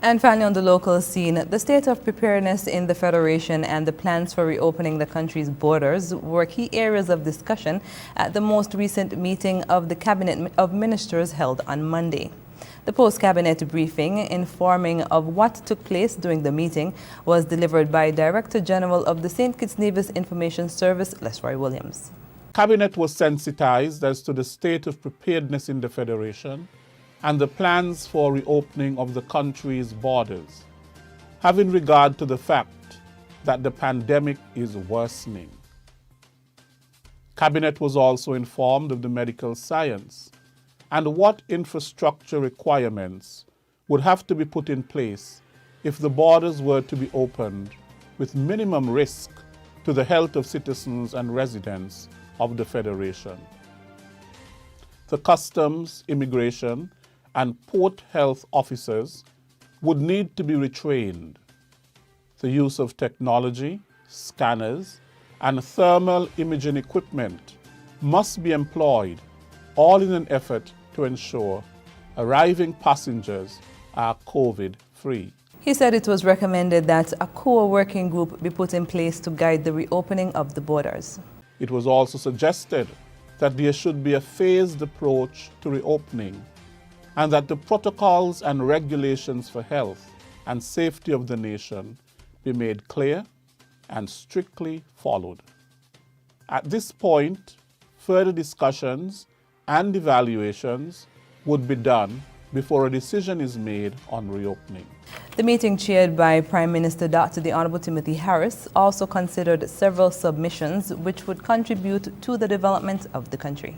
And finally, on the local scene, the state of preparedness in the Federation and the plans for reopening the country's borders were key areas of discussion at the most recent meeting of the Cabinet of Ministers held on Monday. The post-cabinet briefing informing of what took place during the meeting was delivered by Director General of the St. Kitts Nevis Information Service, Lesroy Williams. Cabinet was sensitized as to the state of preparedness in the Federation and the plans for reopening of the country's borders, having regard to the fact that the pandemic is worsening. Cabinet was also informed of the medical science and what infrastructure requirements would have to be put in place if the borders were to be opened with minimum risk to the health of citizens and residents of the Federation. The customs, immigration, and port health officers would need to be retrained. The use of technology, scanners, and thermal imaging equipment must be employed, all in an effort to ensure arriving passengers are COVID-free. He said it was recommended that a core working group be put in place to guide the reopening of the borders. It was also suggested that there should be a phased approach to reopening, and that the protocols and regulations for health and safety of the nation be made clear and strictly followed. At this point, further discussions and evaluations would be done before a decision is made on reopening. The meeting, chaired by Prime Minister the Honourable Timothy Harris, also considered several submissions which would contribute to the development of the country.